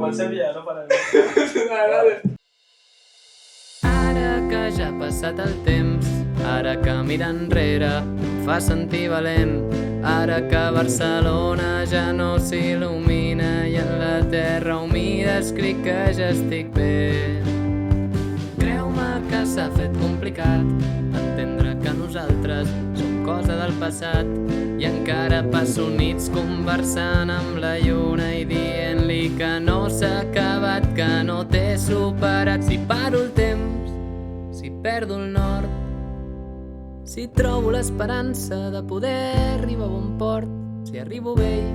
Com el Sevilla, no pararé. Ara que ja ha passat el temps, ara que mirar enrere em fa sentir valent, ara que Barcelona ja no s'il·lumina i en la terra humida escric que ja estic bé. Creu-me que s'ha fet complicat entendre que nosaltres som cosa del passat i encara passo nits conversant amb la lluna i dient-li que no s'ha acabat, que no t'he superat. Si paro el temps, si perdo el nord, si trobo l'esperança de poder arribar a bon port, si arribo vell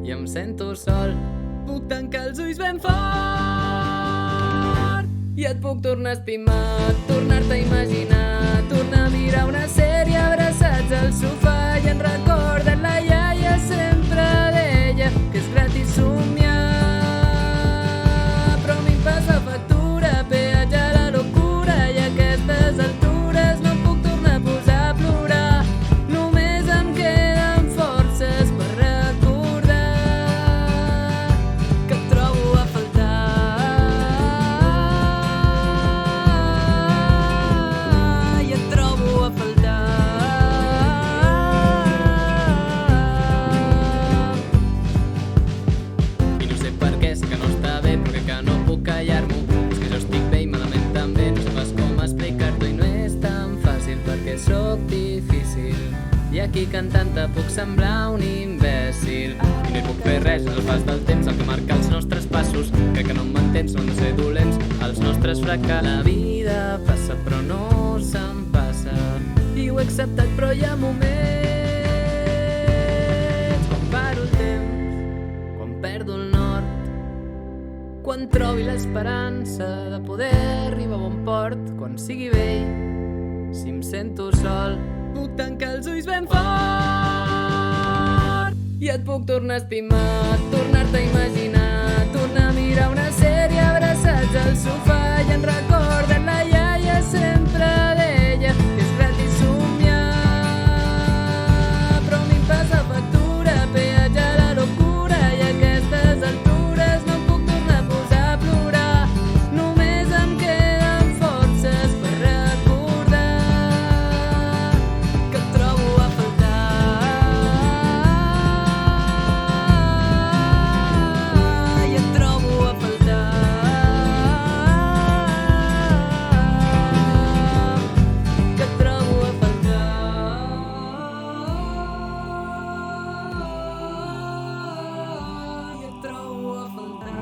i em sento sol, puc tancar els ulls ben fort i et puc tornar a estimar, tornar-te a imaginar, tornar a mirar una sèrie abraçats al sofà i en recorda't la iaia sempre deia que és gratis somiar, però a mi em passa factura, peatge a la locura i a aquestes altures no puc tornar a posar a plorar, només em queden forces per recordar que et trobo a faltar i et trobo a faltar. I no sé per què, sé que no està bé, però crec que no puc callar-m'ho. És que jo estic bé i malament també, no sé pas com explicar-t'ho i no és tan fàcil perquè sóc difícil. I aquí cantant-te puc semblar un imbècil i no hi puc fer res, és el pas del temps el que marca els nostres passos. Crec que no m'entens, som de ser dolents, els nostres fracassos. La vida passa però no se'n passa i ho he acceptat, però hi ha moments quan paro el temps, quan perdo el nord, quan trobi l'esperança de poder arribar a bon port, quan sigui vell, si em sento sol, puc tancar els ulls ben fort i et puc tornar a estimar, tornar-te a imaginar, tornar a mirar una sèrie abraçats al sofà i en recorda't la iaia sempre deia que és gratis somiar, però a mi em passa factura, peatge a la locura i a aquestes altures no puc tornar a posar a plorar, només em queden forces per recordar que et trobo a faltar i et trobo a faltar que et trobo a faltar i et trobo a faltar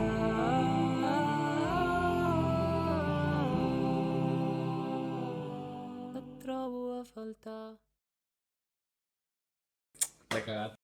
et trobo a faltar. T'he cagat.